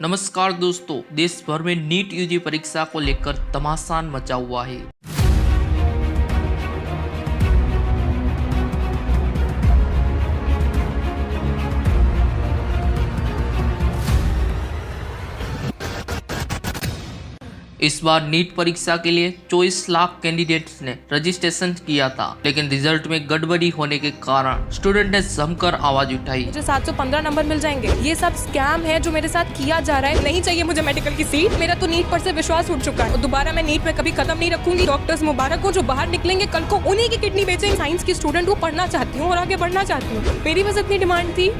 नमस्कार दोस्तों, देश भर में नीट यूजी परीक्षा को लेकर तमाशान मचा हुआ है। इस बार नीट परीक्षा के लिए 24 लाख कैंडिडेट्स ने रजिस्ट्रेशन किया था, लेकिन रिजल्ट में गड़बड़ी होने के कारण स्टूडेंट ने जमकर आवाज उठाई। मुझे 715 नंबर मिल जाएंगे। ये सब स्कैम है जो मेरे साथ किया जा रहा है। नहीं चाहिए मुझे मेडिकल की सीट। मेरा तो नीट पर से विश्वास उठ चुका है और दोबारा मैं नीट में कभी कदम नहीं रखूंगी। डॉक्टर्स मुबारक हो जो बाहर निकलेंगे कल को, उन्हीं की किडनी बेचेंगे। साइंस की स्टूडेंट हूँ, पढ़ना चाहती हूँ और आगे बढ़ना चाहती हूँ। मेरी बस इतनी डिमांड थी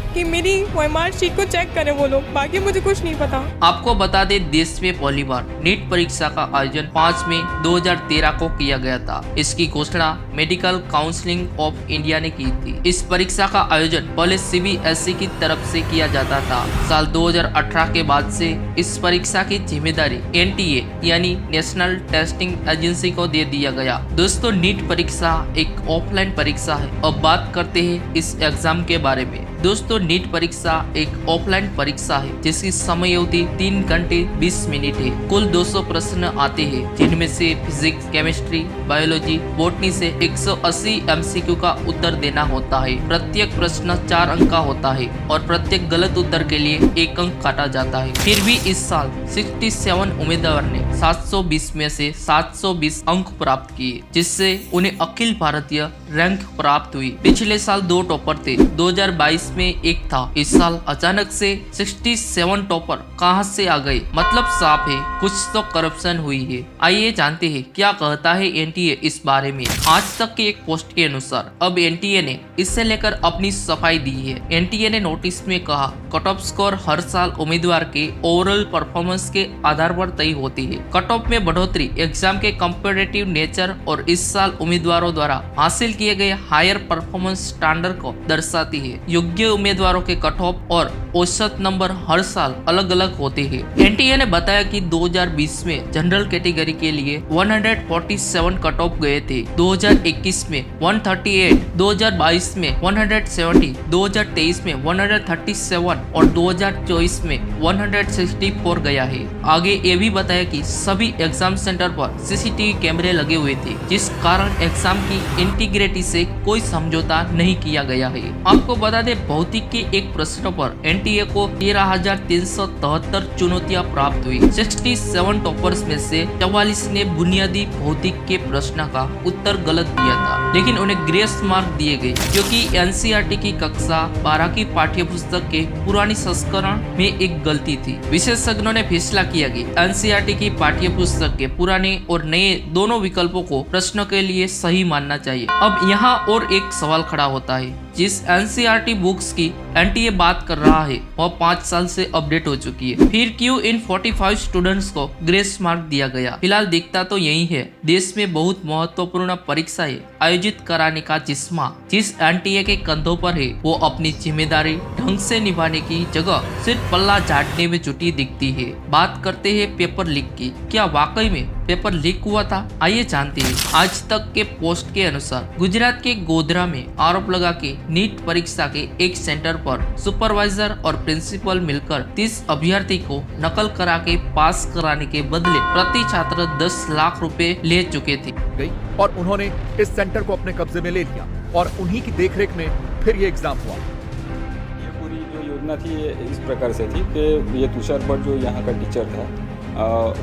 कि मेरी OMR शीट को चेक करें वो लोग, बाकी मुझे कुछ नहीं पता। आपको बता दें, देश में पहली बार नीट परीक्षा का आयोजन 5 मई 2013 को किया गया था। इसकी घोषणा मेडिकल काउंसिलिंग ऑफ इंडिया ने की थी। इस परीक्षा का आयोजन पहले CBSE की तरफ से किया जाता था। साल 2018 के बाद से इस परीक्षा की जिम्मेदारी NTA यानी नेशनल टेस्टिंग एजेंसी को दे दिया गया। दोस्तों, नीट परीक्षा एक ऑफलाइन परीक्षा है। अब बात करते हैं इस एग्जाम के बारे में। दोस्तों, नीट परीक्षा एक ऑफलाइन परीक्षा है जिसकी समय अवधि 3 घंटे 20 मिनट है। कुल 200 प्रश्न आते हैं, जिनमें से फिजिक्स, केमिस्ट्री, बायोलॉजी, बॉटनी से 180 MCQ का उत्तर देना होता है। प्रत्येक प्रश्न 4 अंक का होता है और प्रत्येक गलत उत्तर के लिए 1 अंक काटा जाता है। फिर भी इस साल 67 उम्मीदवार ने 720 में से 720 अंक प्राप्त किए, जिससे उन्हें अखिल भारतीय रैंक प्राप्त हुई। पिछले साल 2 टॉपर थे, 2022 में एक था। इस साल अचानक से 67 टॉपर कहां से आ गए? मतलब साफ है, कुछ तो करप्शन हुई है। आइए जानते हैं क्या कहता है NTA इस बारे में। आज तक के एक पोस्ट के अनुसार अब NTA ने इससे लेकर अपनी सफाई दी है। NTA ने नोटिस में कहा, कट ऑफ स्कोर हर साल उम्मीदवार के ओवरऑल परफॉर्मेंस के आधार पर तय होती है। कट ऑफ में बढ़ोतरी एग्जाम के कंपेटिटिव नेचर और इस साल उम्मीदवारों द्वारा हासिल किए गए हायर परफॉर्मेंस स्टैंडर्ड को दर्शाती है। योग्य उम्मीदवारों के कट ऑफ और औसत नंबर हर साल अलग अलग होते हैं। NTA ने बताया कि 2020 में जनरल कैटेगरी के लिए 147 कट ऑफ गए थे, 2021 में 138, 2022 में 170, 2023 में 137 और 2024 में 164 गया है। आगे ये भी बताया कि सभी एग्जाम सेंटर पर CCTV कैमरे लगे हुए थे, जिस कारण एग्जाम की इंटीग्रिटी से कोई समझौता नहीं किया गया है। आपको बता दें, भौतिक के एक प्रश्न पर NTA को 13,373 चुनौतियां प्राप्त हुई। 67 टॉपर्स में से 44 ने बुनियादी भौतिक के प्रश्न का उत्तर गलत दिया था, लेकिन उन्हें ग्रेस मार्क दिए गए क्योंकि NCERT की कक्षा 12 की पाठ्य पुस्तक के पुरानी संस्करण में एक गलती थी। विशेषज्ञों ने फैसला किया कि NCERT की पाठ्य पुस्तक के पुराने और नए दोनों विकल्पों को प्रश्न के लिए सही मानना चाहिए। अब यहाँ और एक सवाल खड़ा होता है, जिस NCERT बुक्स की NTA बात कर रहा है वह 5 साल से अपडेट हो चुकी है। फिर क्यों इन 45 स्टूडेंट्स को ग्रेस मार्क दिया गया? फिलहाल दिखता तो यही है। देश में बहुत महत्वपूर्ण परीक्षाएं आयोजित कराने का जिम्मा जिस NTA के कंधों पर है, वो अपनी जिम्मेदारी ढंग से निभाने की जगह सिर्फ पल्ला झाड़ने में जुटी दिखती है। बात करते हैं पेपर लीक की। क्या वाकई में पेपर लीक हुआ था? आइए जानते हैं। आज तक के पोस्ट के अनुसार गुजरात के गोधरा में आरोप लगा के नीट परीक्षा के एक सेंटर पर सुपरवाइजर और प्रिंसिपल मिलकर 30 अभ्यर्थी को नकल करा के पास कराने के बदले प्रति छात्र 10 लाख रुपए ले चुके थे गई और उन्होंने इस सेंटर को अपने कब्जे में ले लिया और उन्हीं की देखरेख में फिर ये एग्जाम हुआ। ये पूरी जो योजना थी ये इस प्रकार से थी कि ये तुषार भट्ट जो यहाँ का टीचर था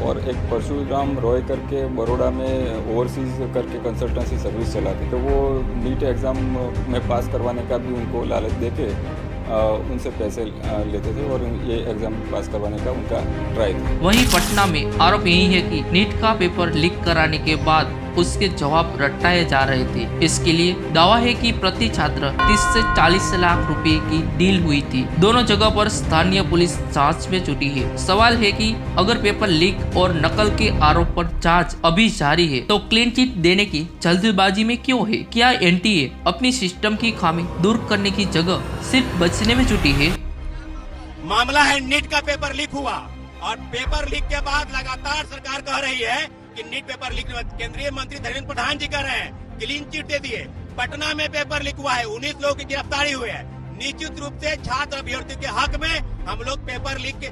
और एक परशुराम रॉय करके बड़ौदा में ओवरसीज करके कंसल्टेंसी सर्विस चलाते, तो वो नीट एग्ज़ाम में पास करवाने का भी उनको लालच देके उनसे पैसे लेते थे और ये एग्जाम पास करवाने का उनका ट्राई था। वहीं पटना में आरोप यही है कि नीट का पेपर लीक कराने के बाद उसके जवाब रटाए जा रहे थे। इसके लिए दावा है कि प्रति छात्र 30 से 40 लाख रुपए की डील हुई थी। दोनों जगह पर स्थानीय पुलिस जांच में जुटी है। सवाल है कि अगर पेपर लीक और नकल के आरोप पर जांच अभी जारी है तो क्लीन चिट देने की जल्दबाजी में क्यों है? क्या NTA अपनी सिस्टम की खामी दूर करने की जगह सिर्फ बचने में जुटी है? मामला है नीट का पेपर लीक हुआ और पेपर लीक के बाद लगातार सरकार कह रही है कि नीट पेपर लीक। केंद्रीय मंत्री धर्मेंद्र प्रधान जी कह रहे हैं क्लीन चिट दे दिए। पटना में पेपर लीक हुआ है, 19 लोगों की गिरफ्तारी हुई है। निश्चित रूप से छात्र अभ्यर्थियों के हक में हम लोग पेपर लीक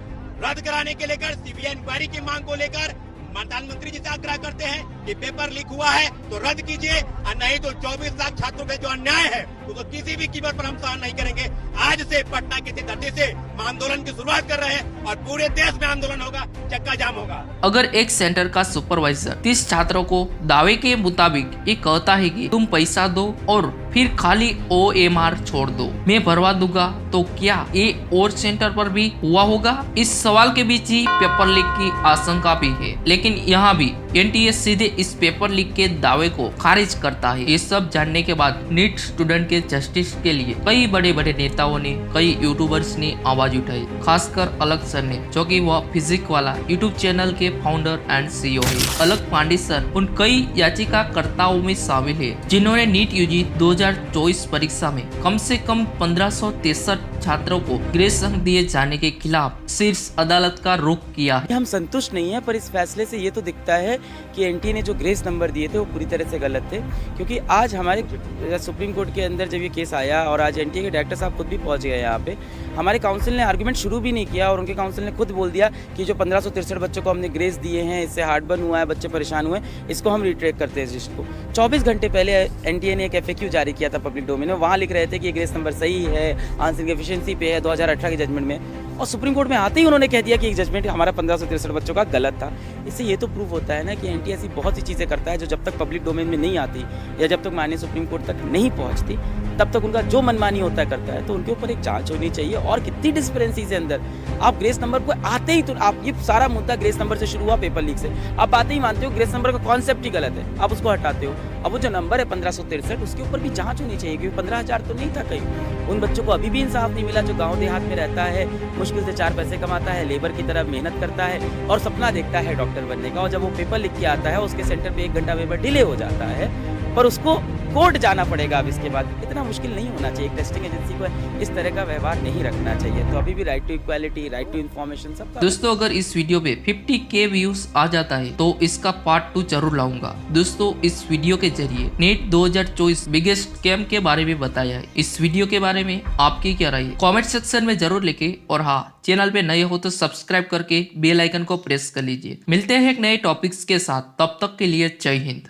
रद्द कराने के लेकर सीबीआई इंक्वायरी की मांग को लेकर प्रधानमंत्री जी से आग्रह करते हैं कि पेपर लीक हुआ है तो रद्द कीजिए, और नहीं तो 24 लाख छात्रों पे जो अन्याय है उसको किसी भी कीमत पर हम सहन नहीं करेंगे। आज से पटना की धरती से हम आंदोलन की शुरुआत कर रहे हैं और पूरे देश में आंदोलन होगा, चक्का जाम होगा। अगर एक सेंटर का सुपरवाइजर 30 छात्रों को दावे के मुताबिक ये कहता है कि तुम पैसा दो और फिर खाली OMR छोड़ दो, मैं भरवा दूंगा, तो क्या ये और सेंटर पर भी हुआ होगा? इस सवाल के बीच ही पेपर लीक की आशंका भी है, लेकिन यहाँ भी NTA सीधे इस पेपर लीक के दावे को खारिज करता है। ये सब जानने के बाद नीट स्टूडेंट के जस्टिस के लिए कई बड़े बड़े नेताओं ने, कई यूट्यूबर्स ने आवाज उठाई, खासकर अलग सर ने, जो कि वह फिजिक्स वाला यूट्यूब चैनल के फाउंडर एंड CEO है। अलग पांडे सर उन कई याचिकाकर्ताओं में शामिल है जिन्होंने नीट यूजी 2024 परीक्षा में कम से कम 1563 छात्रों को ग्रेस अंक दिए जाने के खिलाफ शीर्ष अदालत का रुख किया है। हम संतुष्ट नहीं है, पर इस फैसले से ये तो दिखता है कि NTA ने जो ग्रेस नंबर दिए थे वो पूरी तरह से गलत थे, क्योंकि आज हमारे सुप्रीम कोर्ट के अंदर जब ये केस आया और आज NTA के डायरेक्टर साहब खुद भी पहुंच गए यहाँ पे, हमारे काउंसिल ने आर्गुमेंट शुरू भी नहीं किया और उनके काउंसिल ने खुद बोल दिया कि जो 1563 बच्चों को हमने ग्रेस दिए हैं, इससे हार्ट बर्न हुआ है, बच्चे परेशान हुए, इसको हम रिट्रैक्ट करते हैं। इस को 24 घंटे पहले NTA ने एक FAQ जारी किया था पब्लिक डोमेन में, वहाँ लिख रहे थे कि ये ग्रेस नंबर सही है, आंसरिंग एफिशिएंसी पे है 2018 के जजमेंट में, और सुप्रीम कोर्ट में आते ही उन्होंने कह दिया कि एक जजमेंट हमारा 1563 बच्चों का गलत था। इससे ये तो प्रूव होता है ना कि NTA ऐसी बहुत सी चीज़ें करता है जो जब तक पब्लिक डोमेन में नहीं आती या जब तक माननीय सुप्रीम कोर्ट तक नहीं पहुंचती तब तक उनका जो मनमानी होता करता है, तो उनके ऊपर एक जांच होनी चाहिए। और कितनी डिस्पेरेंसी से अंदर आप ग्रेस नंबर को आते ही, तो आप ये सारा मुद्दा ग्रेस नंबर से शुरू हुआ, पेपर लीक से, आप आते ही मानते हो ग्रेस नंबर का कॉन्सेप्ट ही गलत है, आप उसको हटाते हो। अब वो जो नंबर है 1563, उसके ऊपर भी जांच होनी चाहिए, क्योंकि 15,000 तो नहीं था कहीं। उन बच्चों को अभी भी इंसाफ नहीं मिला जो गाँव देहात में रहता है, मुश्किल से 4 पैसे कमाता है, लेबर की तरह मेहनत करता है और सपना देखता है डॉक्टर बनने का, और जब वो पेपर लिख के आता है उसके सेंटर पे 1 घंटा पेपर डिले हो जाता है, पर उसको कोर्ट जाना पड़ेगा। अब इसके बाद इतना मुश्किल नहीं होना चाहिए, टेस्टिंग एजेंसी को इस तरह का व्यवहार नहीं रखना चाहिए। तो अभी भी right to equality, right to information सब। दोस्तों अगर इस वीडियो पे 50K व्यूज आ जाता है तो इसका पार्ट 2 जरूर लाऊंगा। दोस्तों इस वीडियो के जरिए नीट 2024 बिगेस्ट स्कैम के बारे में बताया है। इस वीडियो के बारे में आपकी क्या राय है कमेंट सेक्शन में जरूर लिखे, और हाँ चैनल पे नए हो तो सब्सक्राइब करके बेल आइकन को प्रेस कर लीजिए। मिलते हैं एक नए टॉपिक्स के साथ, तब तक के लिए जय हिंद।